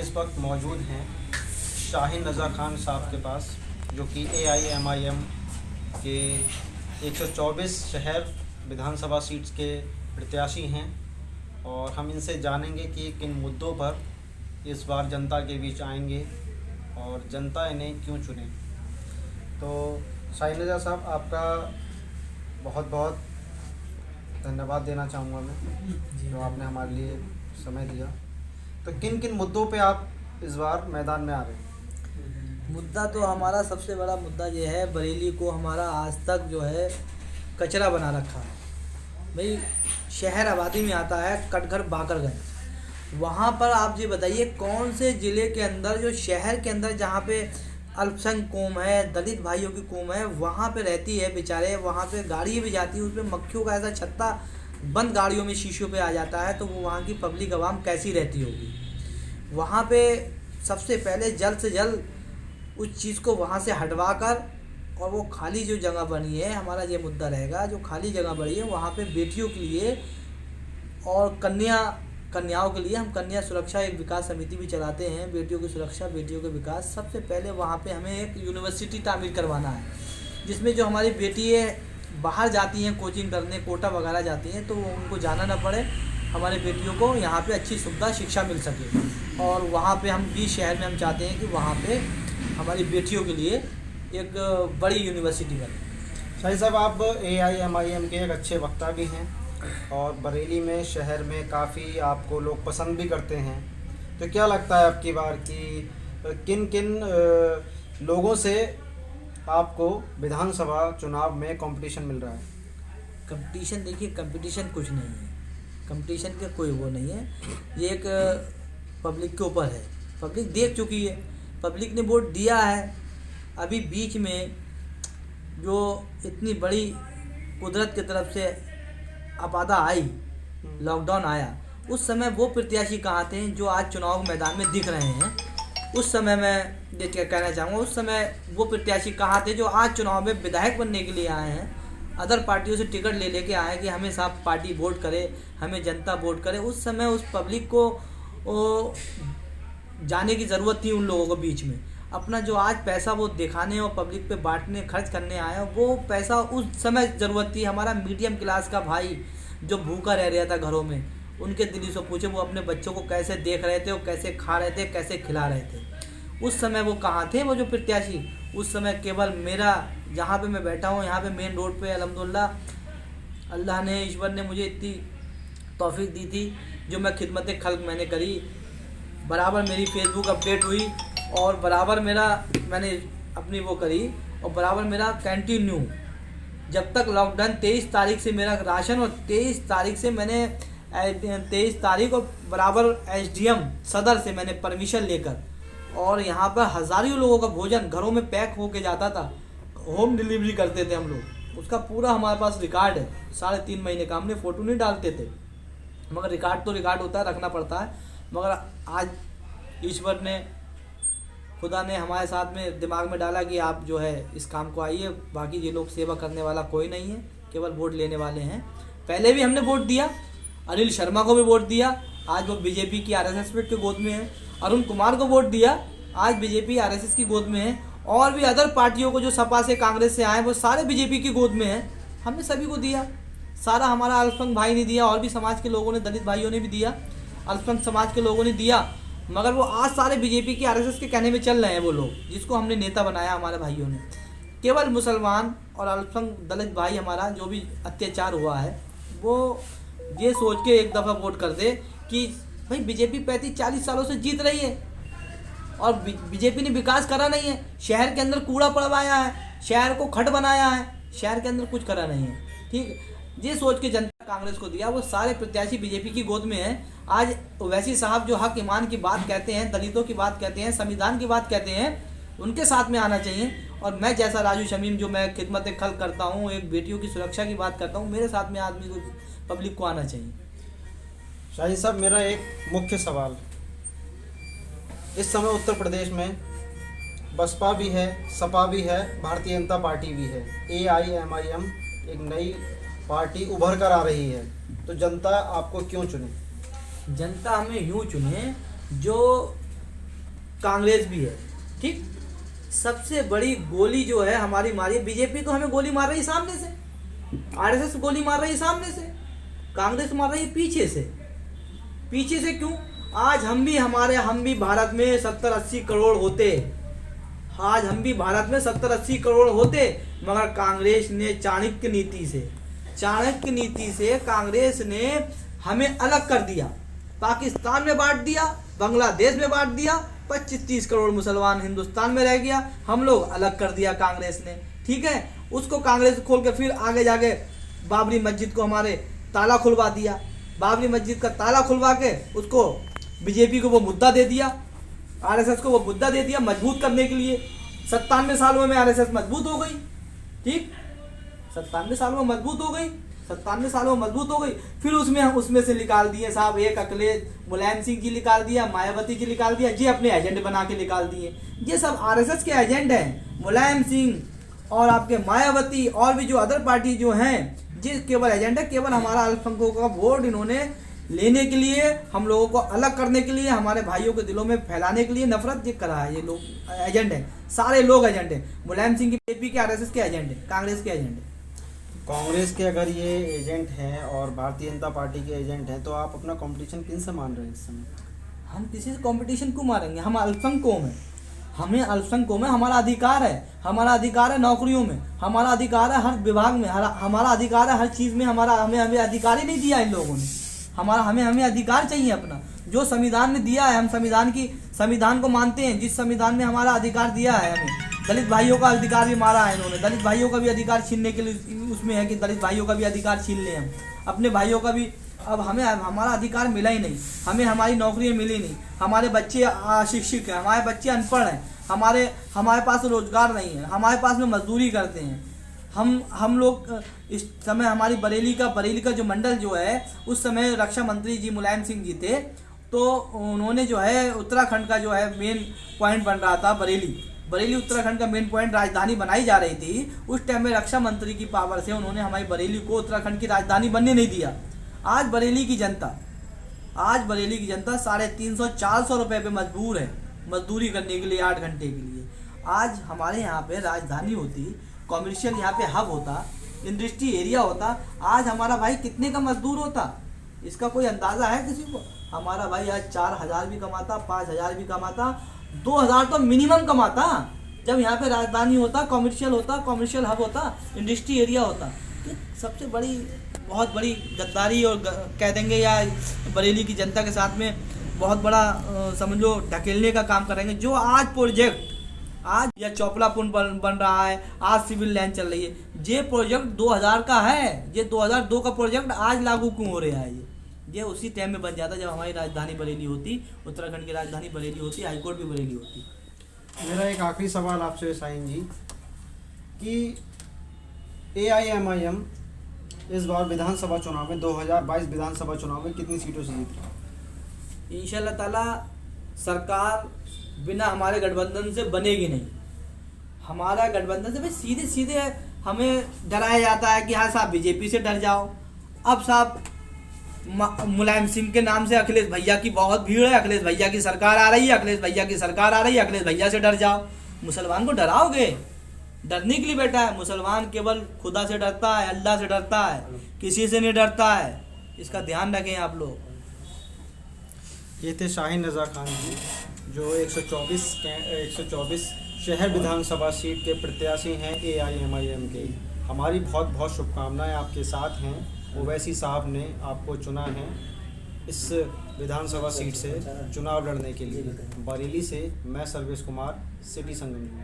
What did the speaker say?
इस वक्त मौजूद हैं शाहीन रज़ा खान साहब के पास, जो कि AIMIM के 124 शहर विधानसभा सीट्स के प्रत्याशी हैं, और हम इनसे जानेंगे कि किन मुद्दों पर इस बार जनता के बीच आएंगे और जनता इन्हें क्यों चुने। तो शाहीन रज़ा साहब, आपका बहुत बहुत धन्यवाद देना चाहूँगा मैं, जो आपने हमारे लिए समय दिया। तो किन किन मुद्दों पे आप इस बार मैदान में आ रहे हैं? मुद्दा तो हमारा सबसे बड़ा मुद्दा ये है, बरेली को हमारा आज तक जो है कचरा बना रखा है। भाई शहर आबादी में आता है कटघर बाकरगंज, वहाँ पर आप ये बताइए कौन से ज़िले के अंदर, जो शहर के अंदर जहाँ पे अल्पसंख्यक कौम है, दलित भाइयों की कौम है, वहाँ पे रहती है बेचारे, वहाँ पे गाड़ी भी जाती है, उसमें मक्खियों का ऐसा छत्ता बंद गाड़ियों में शीशों पे आ जाता है, तो वो वहाँ की पब्लिक आवाम कैसी रहती होगी। वहाँ पे सबसे पहले जल्द से जल्द उस चीज़ को वहाँ से हटवा कर, और वो खाली जो जगह बनी है, हमारा ये मुद्दा रहेगा, जो खाली जगह बनी है वहाँ पे बेटियों के लिए और कन्याओं के लिए हम कन्या सुरक्षा एक विकास समिति भी चलाते हैं। बेटियों की सुरक्षा, बेटियों का विकास। सबसे पहले वहाँ पे हमें एक यूनिवर्सिटी तामीर करवाना है, जिसमें जो हमारी बेटियाँ बाहर जाती हैं कोचिंग करने, कोटा वगैरह जाती हैं, तो उनको जाना ना पड़े, हमारे बेटियों को यहाँ पे अच्छी सुविधा शिक्षा मिल सके। और वहाँ पे हम 20 शहर में हम चाहते हैं कि वहाँ पे हमारी बेटियों के लिए एक बड़ी यूनिवर्सिटी बने। शाहीन साहब, आप AIMIM के एक अच्छे वक्ता भी हैं, और बरेली में शहर में काफ़ी आपको लोग पसंद भी करते हैं। तो क्या लगता है आपकी बार कि किन किन लोगों से आपको विधानसभा चुनाव में कंपटीशन मिल रहा है? कंपटीशन देखिए, कंपटीशन कुछ नहीं है, कंपटीशन का कोई वो नहीं है, ये एक पब्लिक के ऊपर है। पब्लिक देख चुकी है, पब्लिक ने वोट दिया है। अभी बीच में जो इतनी बड़ी कुदरत की तरफ से आपदा आई, लॉकडाउन आया, उस समय वो प्रत्याशी कहाँ थे जो आज चुनाव मैदान में दिख रहे हैं? उस समय मैं ये क्या कहना चाहूँगा, उस समय वो प्रत्याशी कहाँ थे जो आज चुनाव में विधायक बनने के लिए आए हैं, अदर पार्टियों से टिकट ले लेके आए कि हमें साहब पार्टी वोट करे, हमें जनता वोट करे। उस समय उस पब्लिक को जाने की ज़रूरत थी उन लोगों को बीच में। अपना जो आज पैसा वो दिखाने और पब्लिक पे बांटने, खर्च करने आए, वो पैसा उस समय ज़रूरत थी। हमारा मीडियम क्लास का भाई जो भूखा रह रहा था घरों में, उनके दिली से पूछे वो अपने बच्चों को कैसे देख रहे थे, वो कैसे खा रहे थे, कैसे खिला रहे थे। उस समय वो कहाँ थे, वो जो प्रत्याशी? उस समय केवल मेरा, जहाँ पे मैं बैठा हूँ, यहाँ पे मेन रोड पे अल्हम्दुलिल्लाह अल्लाह ने, ईश्वर ने मुझे इतनी तौफीक दी थी, जो मैं खिदमत खल्क मैंने करी, बराबर मेरी फेसबुक अपडेट हुई, और बराबर मैंने अपनी वो करी, और बराबर मेरा कंटिन्यू जब तक लॉकडाउन 23 तारीख से मेरा राशन, और 23 तारीख से मैंने 23 तारीख और बराबर SDM सदर से मैंने परमिशन लेकर, और यहाँ पर हज़ारों लोगों का भोजन घरों में पैक होके जाता था, होम डिलीवरी करते थे हम लोग। उसका पूरा हमारे पास रिकॉर्ड है, 3.5 महीने का। हमने फ़ोटो नहीं डालते थे, मगर रिकॉर्ड तो रिकॉर्ड होता है, रखना पड़ता है। मगर आज ईश्वर ने, खुदा ने हमारे साथ में दिमाग में डाला कि आप जो है इस काम को आइए। बाकी ये लोग सेवा करने वाला कोई नहीं है, केवल वोट लेने वाले हैं। पहले भी हमने वोट दिया, अनिल शर्मा को भी वोट दिया, आज वो बीजेपी की RSS के गोद में है। अरुण कुमार को वोट दिया, आज बीजेपी RSS की गोद में है। और भी अदर पार्टियों को जो सपा से, कांग्रेस से आए, वो सारे बीजेपी की गोद में हैं। हमने सभी को दिया, सारा हमारा अल्पसंख्यक भाई ने दिया, और भी समाज के लोगों ने, दलित भाइयों ने भी दिया, अल्पसंख्यक समाज के लोगों ने दिया। मगर वो आज सारे बीजेपी की RSS के कहने में चल रहे हैं वो लोग, जिसको हमने नेता बनाया हमारे भाइयों ने। केवल मुसलमान और अल्पसंख्यक दलित भाई हमारा जो भी अत्याचार हुआ है, वो ये सोच के एक दफ़ा वोट कर दे कि भाई बीजेपी 35-40 सालों से जीत रही है, और बीजेपी ने विकास करा नहीं है। शहर के अंदर कूड़ा पड़वाया है, शहर को खट बनाया है, शहर के अंदर कुछ करा नहीं है। ठीक, ये सोच के जनता कांग्रेस को दिया। वो सारे प्रत्याशी बीजेपी की गोद में हैं। आज ओवैसी साहब जो हक ईमान की बात कहते हैं, दलितों की बात कहते हैं, संविधान की बात कहते हैं, उनके साथ में आना चाहिए। और मैं जैसा राजू शमीम, जो मैं खिदमत खल्क करता हूँ, एक बेटियों की सुरक्षा की बात करता हूँ, मेरे साथ में आदमी को, पब्लिक को आना चाहिए। शाहीन साहब, मेरा एक मुख्य सवाल, इस समय उत्तर प्रदेश में बसपा भी है, सपा भी है, भारतीय जनता पार्टी भी है, AIMIM एक नई पार्टी उभर कर आ रही है, तो जनता आपको क्यों चुने? जनता हमें यूँ चुने जो कांग्रेस भी है, ठीक। सबसे बड़ी गोली जो है हमारी मारी है बीजेपी, तो हमें गोली मार रही है सामने से, आरएसएस गोली मार रही है सामने से, कांग्रेस मार रही है पीछे से। पीछे से क्यों? आज हम भी भारत में 70-80 करोड़ होते, आज हम भी भारत में 70-80 करोड़ होते, मगर कांग्रेस ने चाणक्य नीति से कांग्रेस ने हमें अलग कर दिया, पाकिस्तान में बांट दिया, बांग्लादेश में बांट दिया, 25-30 करोड़ मुसलमान हिंदुस्तान में रह गया, हम लोग अलग कर दिया कांग्रेस ने, ठीक है। उसको कांग्रेस खोल के फिर आगे जाके बाबरी मस्जिद को हमारे ताला खुलवा दिया, बाबरी मस्जिद का ताला खुलवा के उसको बीजेपी को वो मुद्दा दे दिया, आरएसएस को वो मुद्दा दे दिया मजबूत करने के लिए। 97 सालों में आरएसएस मजबूत हो गई, ठीक, 97 सालों में मजबूत हो गई। फिर उसमें से निकाल दिए साहब, एक अखिलेश मुलायम सिंह जी निकाल दिया, मायावती जी निकाल दिया, ये अपने एजेंट बना के निकाल दिए। ये सब आरएसएस के एजेंट हैं, मुलायम सिंह और आपके मायावती और भी जो अदर पार्टी जो हैं, ये केवल एजेंट है, केवल हमारा अल्पसंख्यकों का वोट इन्होंने लेने के लिए, हम लोगों को अलग करने के लिए, हमारे भाइयों के दिलों में फैलाने के लिए नफरत ये करा है। ये लोग एजेंट हैं, सारे लोग एजेंट हैं। मुलायम सिंह की बीजेपी के आरएसएस के एजेंट हैं, कांग्रेस के एजेंट हैं। कांग्रेस के अगर ये एजेंट हैं और भारतीय जनता पार्टी के एजेंट हैं, तो आप अपना कंपटीशन किन से मान रहे हैं इस समय? हम किसी से कंपटीशन क्यों मारेंगे? हम अल्पसंख्यकों में, हमें अल्पसंख्यकों में हमारा अधिकार है नौकरियों में, हमारा अधिकार है हर विभाग में, हमारा अधिकार है हर चीज़ में, हमें अधिकार ही नहीं दिया इन लोगों ने। हमें अधिकार चाहिए अपना, जो संविधान ने दिया है। हम संविधान को मानते हैं, जिस संविधान ने हमारा अधिकार दिया है हमें। दलित भाइयों का अधिकार भी मारा है इन्होंने, दलित भाइयों का भी अधिकार छीनने के लिए उसमें है कि दलित भाइयों का भी अधिकार छीन लें हम, अपने भाइयों का भी। अब हमें हमारा अधिकार मिला ही नहीं, हमें हमारी नौकरियाँ मिली नहीं, हमारे बच्चे अशिक्षित हैं, हमारे बच्चे अनपढ़ हैं, हमारे पास रोजगार नहीं है, हमारे पास में मजदूरी करते हैं। हम लोग इस समय हमारी बरेली का जो मंडल जो है, उस समय रक्षा मंत्री जी मुलायम सिंह जी थे, तो उन्होंने जो है उत्तराखंड का जो है मेन पॉइंट बन रहा था बरेली उत्तराखंड का मेन पॉइंट, राजधानी बनाई जा रही थी। उस टाइम में रक्षा मंत्री की पावर से उन्होंने हमारी बरेली को उत्तराखंड की राजधानी बनने नहीं दिया। आज बरेली की जनता 350-400 रुपये पे मजबूर है मजदूरी करने के लिए 8 घंटे के लिए। आज हमारे यहाँ पे राजधानी होती, कॉमर्शियल यहाँ पे हब होता, इंडस्ट्री एरिया होता, आज हमारा भाई कितने का मजदूर होता, इसका कोई अंदाज़ा है किसी को? हमारा भाई आज 4000 भी कमाता, 5000 भी कमाता, 2000 तो मिनिमम कमाता, जब यहाँ पे राजधानी होता, कॉमर्शियल हब होता, इंडस्ट्री एरिया होता। तो सबसे बड़ी, बहुत बड़ी गद्दारी और कह देंगे, या बरेली की जनता के साथ में बहुत बड़ा समझ लो ढकेलने का काम करेंगे। जो आज प्रोजेक्ट या चौपला पुल बन रहा है, आज सिविल लाइन चल रही है, ये प्रोजेक्ट 2000 का है, ये 2002 का प्रोजेक्ट आज लागू क्यों हो रहा है? ये उसी टाइम में बन जाता जब हमारी राजधानी बरेली होती, उत्तराखंड की राजधानी बरेली होती, हाईकोर्ट भी बरेली होती। मेरा एक आखिरी सवाल आपसे शाहीन जी, कि AIMIM इस बार विधानसभा चुनाव में 2022 विधानसभा चुनाव में कितनी सीटों से जीती? इंशाल्लाह ताला सरकार बिना हमारे गठबंधन से बनेगी नहीं। हमारा गठबंधन से भाई सीधे हमें डराया जाता है कि हाँ साहब बीजेपी से डर जाओ। अब साहब मुलायम सिंह के नाम से अखिलेश भैया की बहुत भीड़ है, अखिलेश भैया की सरकार आ रही है, अखिलेश भैया से डर जाओ। मुसलमान को डराओगे? डरने के लिए बैठा है मुसलमान, केवल खुदा से डरता है, अल्लाह से डरता है, किसी से नहीं डरता है। इसका ध्यान रखें आप लोग। ये थे शाहीन रज़ा खान जी, जो 124 शहर विधानसभा सीट के प्रत्याशी हैं AIMIM के। हमारी बहुत बहुत शुभकामनाएं आपके साथ हैं। ओवैसी साहब ने आपको चुना है इस विधानसभा सीट से चुनाव लड़ने के लिए। बरेली से मैं सर्वेश कुमार, सिटी संगम।